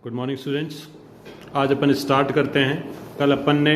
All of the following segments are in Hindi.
Good morning students. आज अपन स्टार्ट करते हैं। कल अपन ने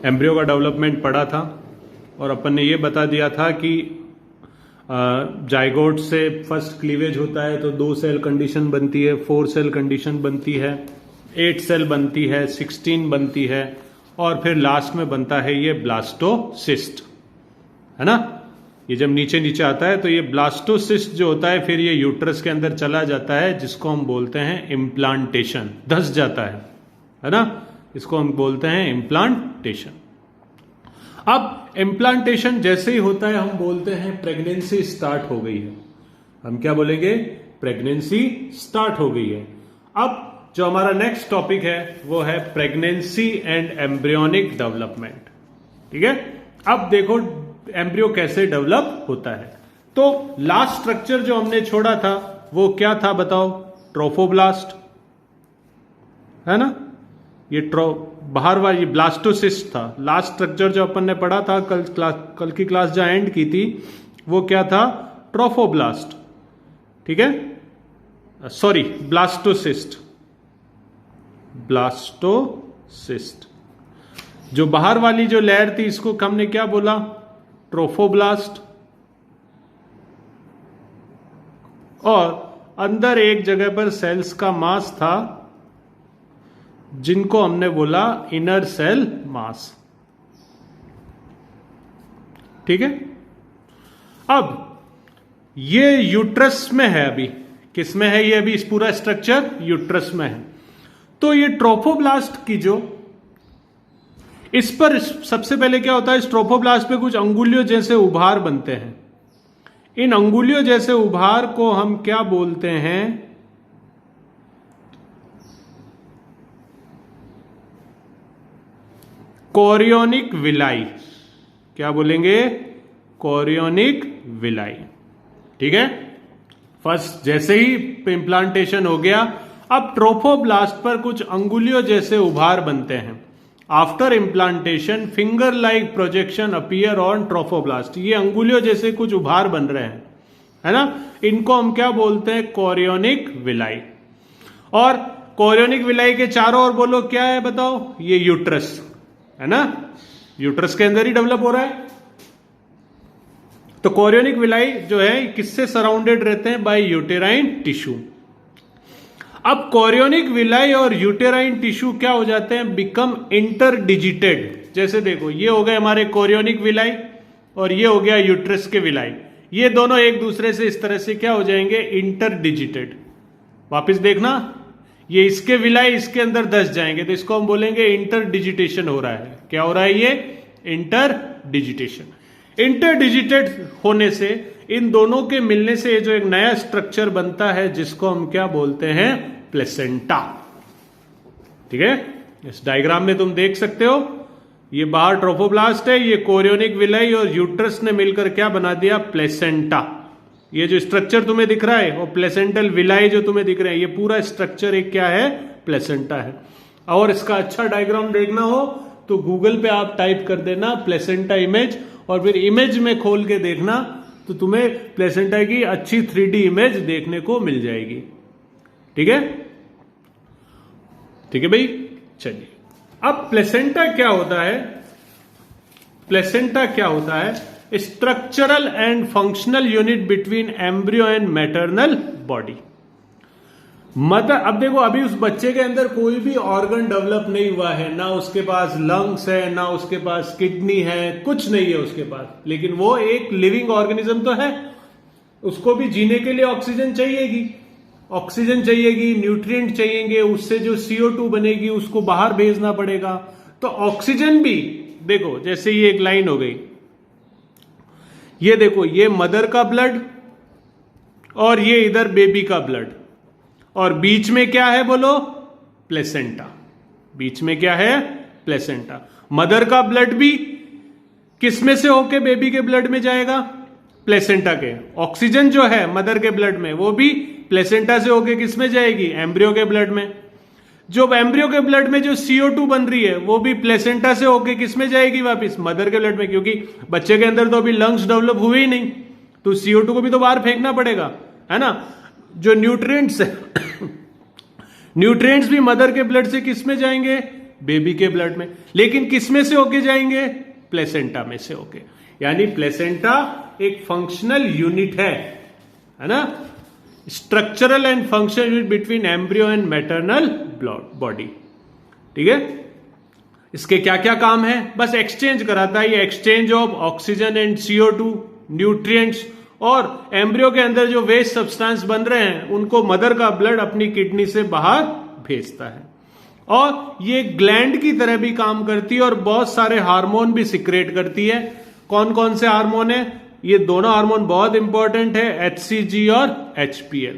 एम्ब्रियो का डेवलपमेंट पढ़ा था और अपन ने ये बता दिया था कि जाइगोट से फर्स्ट क्लीवेज होता है तो 2 सेल कंडीशन बनती है, 4 सेल कंडीशन बनती है, 8 सेल बनती है, 16 बनती है और फिर लास्ट में बनता है ये ब्लास्टोसिस्ट, है ना। ये जब नीचे नीचे आता है तो ये ब्लास्टोसिस्ट जो होता है फिर ये यूट्रस के अंदर चला जाता है, जिसको हम बोलते हैं इम्प्लांटेशन। धस जाता है ना, इसको हम बोलते हैं इम्प्लांटेशन। अब इम्प्लांटेशन जैसे ही होता है हम बोलते हैं प्रेगनेंसी स्टार्ट हो गई है। हम क्या बोलेंगे? प्रेगनेंसी स्टार्ट हो गई है। अब जो हमारा नेक्स्ट टॉपिक है वो है प्रेगनेंसी एंड एम्ब्रियोनिक डेवलपमेंट। ठीक है, अब देखो एम्ब्रियो कैसे डेवलप होता है। तो लास्ट स्ट्रक्चर जो हमने छोड़ा था वो क्या था बताओ? ट्रोफोब्लास्ट, है ना। ये बाहर वाला ये ब्लास्टोसिस्ट था। लास्ट स्ट्रक्चर जो अपन ने पढ़ा था कल की क्लास जहां एंड की थी वो क्या था? ट्रोफोब्लास्ट। ठीक है, सॉरी ब्लास्टोसिस्ट। ब्लास्टोसिस्ट जो बाहर वाली जो लेयर थी इसको हमने क्या बोला? ट्रोफोब्लास्ट। और अंदर एक जगह पर सेल्स का मास था जिनको हमने बोला इनर सेल मास। ठीक है, अब ये यूट्रस में है। अभी किस में है ये? अभी इस पूरा स्ट्रक्चर यूट्रस में है। तो ये ट्रोफोब्लास्ट की जो इस पर सबसे पहले क्या होता है? इस ट्रोफोब्लास्ट पे कुछ अंगुलियों जैसे उभार बनते हैं। इन अंगुलियों जैसे उभार को हम क्या बोलते हैं? Chorionic villi. क्या बोलेंगे? Chorionic villi. ठीक है, फर्स्ट जैसे ही इम्प्लांटेशन हो गया, अब ट्रोफोब्लास्ट पर कुछ अंगुलियों जैसे उभार बनते हैं। After implantation finger like projection appear on trophoblast. ये अंगुलियों जैसे कुछ उभार बन रहे हैं, है ना। इनको हम क्या बोलते हैं? Chorionic villi. और कोरियोनिक विलाई के चारों ओर बोलो क्या है बताओ? ये यूट्रस है ना, यूट्रस के अंदर ही डेवलप हो रहा है। तो कोरियोनिक विलाई जो है किससे सराउंडेड रहते हैं? By uterine tissue. अब कोरियोनिक विलाई और यूटेराइन टिश्यू क्या हो जाते हैं? Become interdigitated. जैसे देखो ये हो गए हमारे कोरियोनिक विलाई और ये हो गया यूट्रस के विलाई। ये दोनों एक दूसरे से इस तरह से क्या हो जाएंगे? इंटरडिजिटेड। वापस देखना, ये इसके विलाई इसके अंदर धस जाएंगे तो इसको हम बोलेंगे इंटरडिजिटेशन हो रहा है। क्या हो रहा है? ये इंटरडिजिटेशन। इंटरडिजिटेड होने से इन दोनों के मिलने से जो एक नया स्ट्रक्चर बनता है जिसको हम क्या बोलते हैं? प्लेसेंटा। ठीक है, इस डायग्राम में तुम देख सकते हो ये बाहर ट्रोफोब्लास्ट है, ये कोरियोनिक विलाई और यूट्रस ने मिलकर क्या बना दिया? प्लेसेंटा। ये जो स्ट्रक्चर तुम्हें दिख रहा है और प्लेसेंटल विलाई जो तुम्हें दिख रहे हैं, ये पूरा स्ट्रक्चर एक क्या है? प्लेसेंटा है। और इसका अच्छा डायग्राम देखना हो तो गूगल पे आप टाइप कर देना प्लेसेंटा इमेज और फिर इमेज में खोल के देखना तो तुम्हें प्लेसेंटा की अच्छी 3D इमेज देखने को मिल जाएगी। ठीक है, ठीक है भाई। चलिए, अब प्लेसेंटा क्या होता है? प्लेसेंटा क्या होता है? Structural and functional unit between embryo and maternal body. मतलब अब देखो, अभी उस बच्चे के अंदर कोई भी ऑर्गन डेवलप नहीं हुआ है, ना उसके पास लंग्स है, ना उसके पास किडनी है, कुछ नहीं है उसके पास, लेकिन वो एक लिविंग ऑर्गेनिज्म तो है। उसको भी जीने के लिए ऑक्सीजन चाहिएगी, ऑक्सीजन चाहिएगी, न्यूट्रिएंट चाहिएंगे, उससे जो CO2 बनेगी उसको बाहर भेजना पड़ेगा। तो ऑक्सीजन भी देखो, जैसे ये एक लाइन हो गई, ये देखो ये मदर का ब्लड और ये इधर बेबी का ब्लड, और बीच में क्या है बोलो? प्लेसेंटा। बीच में क्या है? प्लेसेंटा। मदर का ब्लड भी किस में से होके बेबी के ब्लड में जाएगा? प्लेसेंटा के। ऑक्सीजन जो है मदर के ब्लड में वो भी प्लेसेंटा से होके किस में जाएगी? एम्ब्रियो के ब्लड में। जो एम्ब्रियो के ब्लड में जो CO2 बन रही है वो भी प्लेसेंटा से होके किस में जाएगी? वापिस मदर के ब्लड में, क्योंकि बच्चे के अंदर तो अभी लंग्स डेवलप हुए ही नहीं, तो CO2 को भी तो बाहर फेंकना पड़ेगा, है ना। जो न्यूट्रिएंट्स न्यूट्रिएंट्स भी मदर के ब्लड से किस में जाएंगे? बेबी के ब्लड में। लेकिन किस में से होके जाएंगे? प्लेसेंटा में से होके। यानी प्लेसेंटा एक फंक्शनल यूनिट है ना, structural and functional unit between embryo and maternal body. ठीक है, इसके क्या क्या काम है? बस एक्सचेंज कराता है, ये exchange of oxygen and CO2, nutrients, और एम्ब्रियो के अंदर जो वेस्ट सब्सटेंस बन रहे हैं उनको मदर का ब्लड अपनी किडनी से बाहर भेजता है। और ये ग्लैंड की तरह भी काम करती है और बहुत सारे हार्मोन भी सिक्रेट करती है। कौन कौन से हार्मोन है? ये दोनों हार्मोन बहुत इंपॉर्टेंट है, HCG और HPL।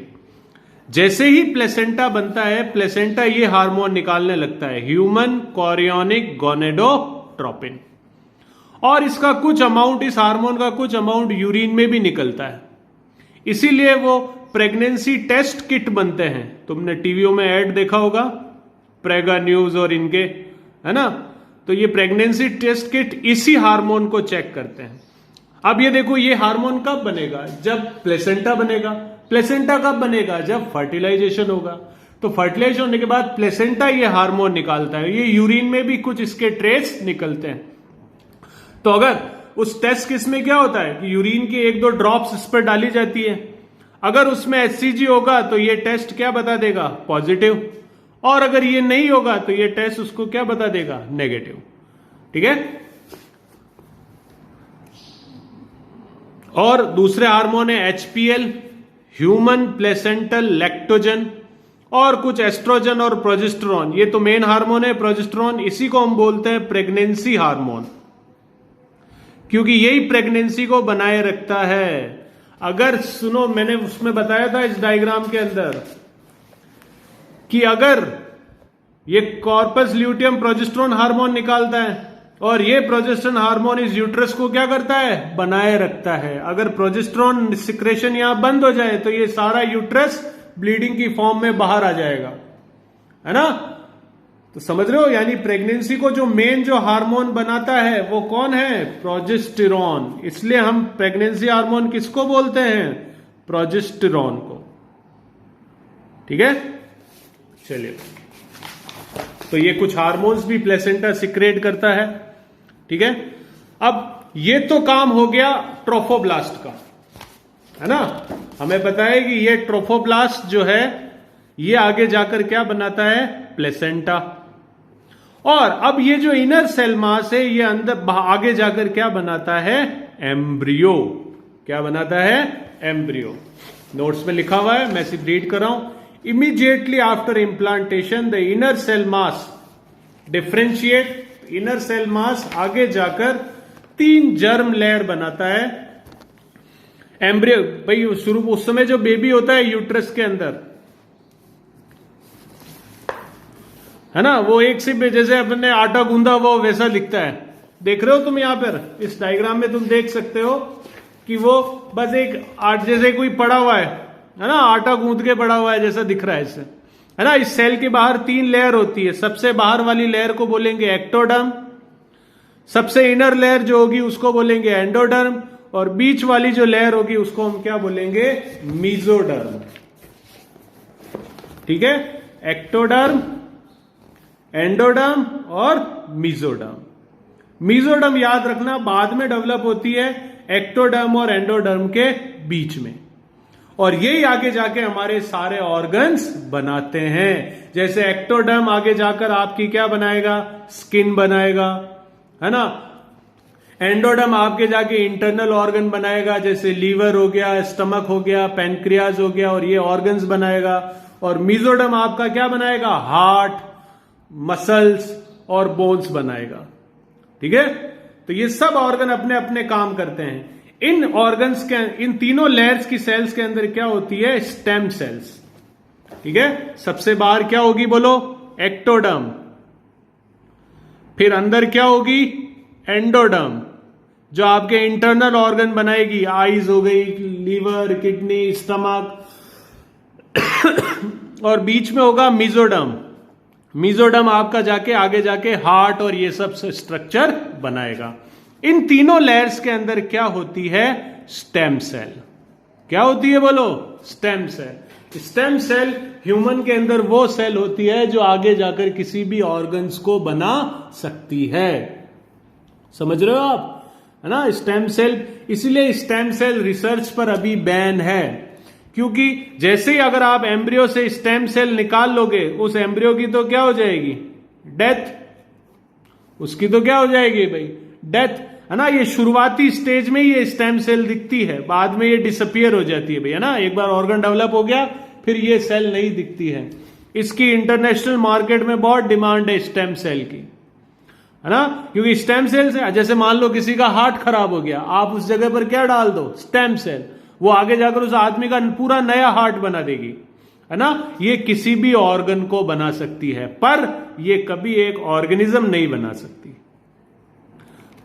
जैसे ही प्लेसेंटा बनता है, प्लेसेंटा ये हार्मोन निकालने लगता है, ह्यूमन कोरियोनिक गोनेडोट्रोपिन, और इसका कुछ अमाउंट, इस हार्मोन का कुछ अमाउंट यूरिन में भी निकलता है। इसीलिए वो प्रेगनेंसी टेस्ट किट बनते हैं। तुमने टीवीओ में ऐड देखा होगा, प्रेगा न्यूज और इनके, है ना? तो ये प्रेगनेंसी टेस्ट किट इसी हार्मोन को चेक करते हैं। अब ये देखो, ये हार्मोन कब बनेगा? जब प्लेसेंटा बनेगा। प्लेसेंटा कब बनेगा? जब फर्टिलाइजेशन होगा। तो फर्टिलाइजेशन होने के बाद प्लेसेंटा ये हार्मोन निकालता है। ये यूरिन में भी कुछ इसके ट्रेस निकलते हैं। तो अगर उस टेस्ट किस में क्या होता है कि यूरिन की 1-2 ड्रॉप्स इस पर डाली जाती है, अगर उसमें HCG होगा तो ये टेस्ट क्या बता देगा? पॉजिटिव। और अगर ये नहीं होगा तो ये टेस्ट उसको क्या बता देगा? नेगेटिव। ठीक है। और दूसरे हार्मोन है HPL, ह्यूमन प्लेसेंटल लैक्टोजन, और कुछ एस्ट्रोजन और प्रोजेस्टेरोन। ये तो मेन हार्मोन है प्रोजेस्टेरोन, इसी को हम बोलते हैं प्रेगनेंसी हार्मोन, क्योंकि यही प्रेगनेंसी को बनाए रखता है। अगर सुनो, मैंने उसमें बताया था इस डायग्राम के अंदर कि अगर ये कॉर्पस ल्यूटियम प्रोजेस्टेरोन हार्मोन निकालता है और ये प्रोजेस्टेरोन हार्मोन इस यूट्रस को क्या करता है? बनाए रखता है। अगर प्रोजेस्टेरोन सिक्रेशन यहां बंद हो जाए तो ये सारा यूट्रस ब्लीडिंग की फॉर्म में बाहर आ जाएगा, है ना? तो समझ रहे हो? यानी प्रेगनेंसी को जो मेन जो हार्मोन बनाता है वो कौन है? प्रोजेस्टेरोन। इसलिए हम प्रेगनेंसी हार्मोन किसको बोलते हैं? प्रोजेस्टेरोन को। ठीक है, चलिए। तो ये कुछ हार्मोन्स भी प्लेसेंटा सिक्रेट करता है। ठीक है, अब ये तो काम हो गया ट्रोफोब्लास्ट का, है ना? हमें पता है कि ये ट्रोफोब्लास्ट जो है ये आगे जाकर क्या बनाता है? प्लेसेंटा। और अब ये जो इनर सेल मास है ये अंदर आगे जाकर क्या बनाता है? एम्ब्रियो। क्या बनाता है? एम्ब्रियो। नोट्स में लिखा हुआ है, मैं सिर्फ रीड कर रहा हूं। Immediately after implantation the inner cell mass differentiate. Inner cell mass आगे जाकर 3 जर्म लेयर बनाता है। एम्ब्रियो, भाई शुरू उस समय जो बेबी होता है यूट्रस के अंदर, है ना, वो एक से जैसे अपने आटा गूंदा हुआ वैसा दिखता है। देख रहे हो तुम यहां पर इस डायग्राम में, तुम देख सकते हो कि वो बस एक आट जैसे कोई पड़ा हुआ है ना, आटा गूंद के पड़ा हुआ है जैसा दिख रहा है इससे, है ना? इस सेल के बाहर 3 लेयर होती है। सबसे बाहर वाली लेयर को बोलेंगे एक्टोडर्म, सबसे इनर लेयर जो होगी उसको बोलेंगे एंडोडर्म, और बीच वाली जो लेयर होगी उसको हम क्या बोलेंगे? मीजोडर्म। ठीक है, एक्टोडर्म, एंडोडर्म और मीजोडर्म। मीजोडर्म याद रखना बाद में डेवलप होती है एक्टोडर्म और एंडोडर्म के बीच में, और यही आगे जाके हमारे सारे ऑर्गन्स बनाते हैं। जैसे एक्टोडर्म आगे जाकर आपकी क्या बनाएगा? स्किन बनाएगा, है ना? एंडोडर्म आपके जाके इंटरनल ऑर्गन बनाएगा, जैसे लीवर हो गया, स्टमक हो गया, पैनक्रियाज हो गया, और ये ऑर्गन्स बनाएगा। और मीजोडर्म आपका क्या बनाएगा? हार्ट, मसल्स और बोन्स बनाएगा। ठीक है, तो ये सब ऑर्गन अपने अपने काम करते हैं। इन ऑर्गन्स के, इन तीनों लेयर्स की सेल्स के अंदर क्या होती है? Stem cells. ठीक है, सबसे बाहर क्या होगी बोलो? एक्टोडर्म। फिर अंदर क्या होगी? एंडोडर्म, जो आपके इंटरनल ऑर्गन बनाएगी। आईज हो गई, लीवर, किडनी, स्टमक, और बीच में होगा मीजोडर्म। मीजोडर्म आपका जाके आगे जाके हार्ट और ये सब स्ट्रक्चर बनाएगा। इन तीनों लेयर्स के अंदर क्या होती है? Stem cell. क्या होती है बोलो? Stem cell. Stem cell human के अंदर वो सेल होती है जो आगे जाकर किसी भी ऑर्गन्स को बना सकती है। समझ रहे हो आप, है ना? स्टेम सेल, इसीलिए स्टेम सेल रिसर्च पर अभी बैन है, क्योंकि जैसे ही अगर आप एम्ब्रियो से स्टेम सेल निकाल लोगे, उस एम्ब्रियो की तो क्या हो जाएगी? डेथ। उसकी तो क्या हो जाएगी भाई? डेथ, है ना? ये शुरुआती स्टेज में ही ये स्टेम सेल दिखती है, बाद में ये डिसअपियर हो जाती है भाई, है ना? एक बार ऑर्गन डेवलप हो गया फिर ये सेल नहीं दिखती है। इसकी इंटरनेशनल मार्केट में बहुत डिमांड है स्टेम सेल की, है ना? क्योंकि स्टेम सेल से, जैसे मान लो किसी का हार्ट खराब हो गया, आप उस जगह पर क्या डाल दो? Stem cell. वो आगे जाकर उस आदमी का पूरा नया हार्ट बना देगी, है ना? ये किसी भी ऑर्गन को बना सकती है, पर ये कभी एक ऑर्गेनिज्म नहीं बना सकती।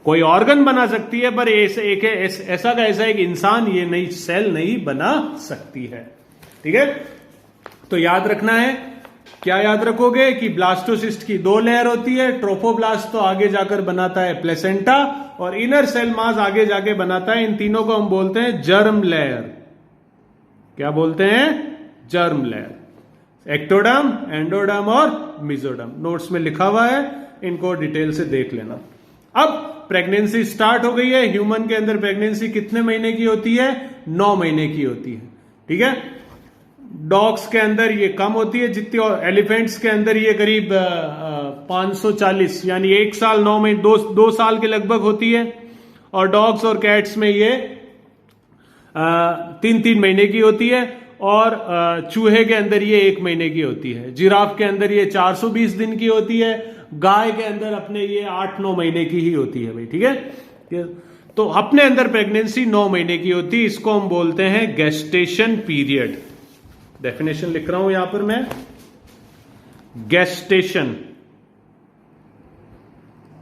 कोई ऑर्गन बना सकती है, पर ऐसा का ऐसा एक इंसान ये नई सेल नहीं बना सकती है। ठीक है, तो याद रखना है, क्या याद रखोगे कि ब्लास्टोसिस्ट की 2 लेयर होती है। ट्रोफोब्लास्ट तो आगे जाकर बनाता है प्लेसेंटा, और इनर सेल मास आगे जाके बनाता है, इन तीनों को हम बोलते हैं जर्म लेयर। क्या बोलते हैं? Germ layer. एक्टोडर्म, एंडोडर्म और मेसोडर्म नोट्स में लिखा हुआ है, इनको डिटेल से देख लेना। अब प्रेगनेंसी स्टार्ट हो गई है। ह्यूमन के अंदर प्रेगनेंसी कितने महीने की होती है? 9 महीने की होती है। ठीक है, डॉग्स के अंदर ये कम होती है जितनी, और एलिफेंट्स के अंदर ये करीब 540 यानी 1 साल 9 महीने, 2 साल के लगभग होती है। और डॉग्स और कैट्स में ये 3-3 महीने की होती है। और चूहे के अंदर ये 1 महीने की होती है। जिराफ के अंदर ये 420 दिन की होती है। गाय के अंदर अपने ये 8-9 महीने की ही होती है भाई। ठीक है, तो अपने अंदर प्रेगनेंसी 9 महीने की होती है। इसको हम बोलते हैं गेस्टेशन पीरियड। डेफिनेशन लिख रहा हूं यहां पर मैं, gestation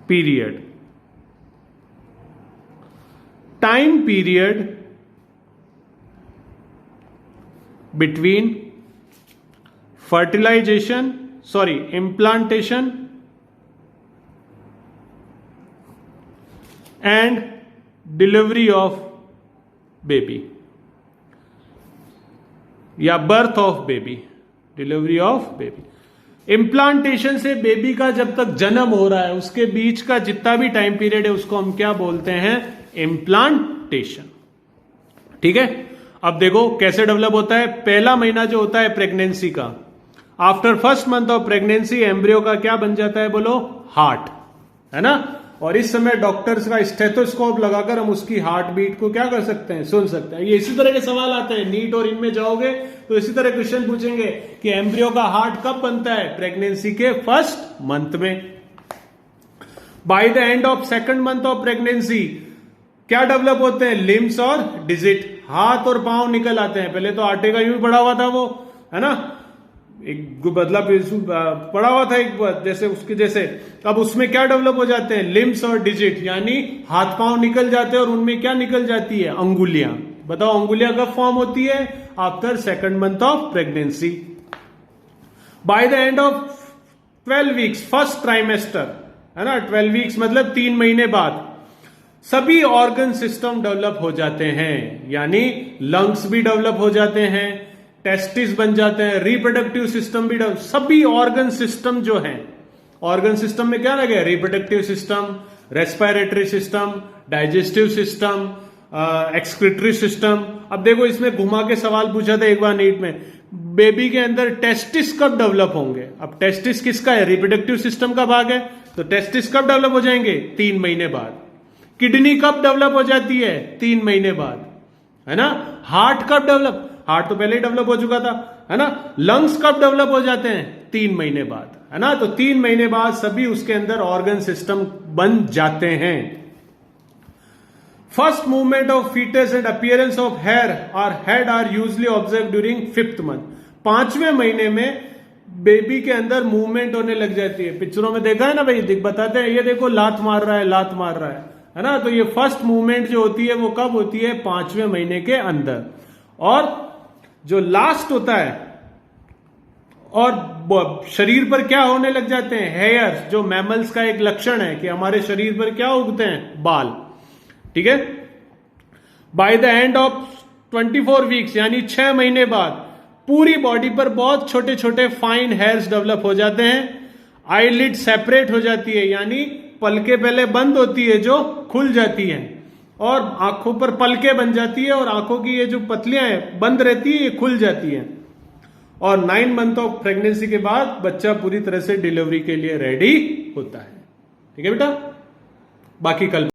period, time period between implantation and delivery of baby या birth of baby, delivery of baby. Implantation से बेबी का जब तक जन्म हो रहा है उसके बीच का जितना भी टाइम पीरियड है उसको हम क्या बोलते हैं? इम्प्लांटेशन। ठीक है, अब देखो कैसे डेवलप होता है। पहला महीना जो होता है प्रेगनेंसी का, after first month of pregnancy embryo का क्या बन जाता है? बोलो, हार्ट, है ना? और इस समय डॉक्टर्स का स्टेथोस्कोप लगाकर हम उसकी हार्ट बीट को क्या कर सकते हैं? सुन सकते हैं। ये इसी तरह के सवाल आते हैं नीट और इनमें जाओगे तो इसी तरह क्वेश्चन पूछेंगे कि एम्ब्रियो का हार्ट कब बनता है? प्रेगनेंसी के फर्स्ट मंथ में। By the end of second month of pregnancy क्या डेवलप होते हैं? लिम्स और डिजिट, हाथ और पांव निकल आते हैं। पहले तो आटे का यूं ही पड़ा हुआ था वो, है ना? एक बदला पड़ा हुआ था एक जैसे उसके जैसे। अब उसमें क्या डेवलप हो जाते हैं? लिम्स और डिजिट, यानी हाथ पांव निकल जाते हैं। और उनमें क्या निकल जाती है? अंगुलियां। बताओ अंगुलियां कब फॉर्म होती है? After second month of pregnancy. By the end of 12 weeks, first trimester, है ना? 12 वीक्स मतलब 3 महीने बाद सभी ऑर्गन सिस्टम डेवलप हो जाते हैं, यानी लंग्स भी डेवलप हो जाते हैं, टेस्टिस बन जाते हैं, रिप्रोडक्टिव सिस्टम भी डेवलप, सभी ऑर्गन सिस्टम जो है, ऑर्गन सिस्टम में क्या लगे? Reproductive system, respiratory system, digestive system, excretory system. अब देखो इसमें घुमा के सवाल पूछा था एक बार नीट में, बेबी के अंदर टेस्टिस कब डेवलप होंगे? अब टेस्टिस किसका है? रिप्रोडक्टिव सिस्टम का भाग है, तो टेस्टिस कब डेवलप हो जाएंगे? 3 महीने बाद। किडनी कब डेवलप हो जाती है? 3 महीने बाद, है ना? हार्ट कब डेवलप? हार्ट तो पहले ही डेवलप हो चुका था, है ना? लंग्स कब डेवलप हो जाते हैं? 3 महीने बाद, है ना? तो 3 महीने बाद सभी उसके अंदर ऑर्गन सिस्टम बन जाते हैं। First movement of foetus and appearance of hair और head are usually observe during 5th month. 5वें महीने में बेबी के अंदर मूवमेंट होने लग जाती है। पिक्चरों में देखा है ना भाई, बताते हैं ये देखो लात मार रहा है, लात मार रहा है ना? तो ये फर्स्ट मूवमेंट जो होती है वो कब होती है? 5वें महीने के अंदर। और जो लास्ट होता है, और शरीर पर क्या होने लग जाते हैं? हेयर, जो मैमल्स का एक लक्षण है कि हमारे शरीर पर क्या उगते हैं? बाल। ठीक है, by the end of 24 weeks यानी 6 महीने बाद पूरी बॉडी पर बहुत छोटे छोटे फाइन हेयर्स डेवलप हो जाते हैं। आईलिड सेपरेट हो जाती है, यानी पलके पहले बंद होती है जो खुल जाती है, और आंखों पर पलके बन जाती है, और आंखों की ये जो पतलियां हैं बंद रहती है, ये खुल जाती है। और 9 मंथ ऑफ प्रेगनेंसी के बाद बच्चा पूरी तरह से डिलीवरी के लिए रेडी होता है। ठीक है बेटा, बाकी कल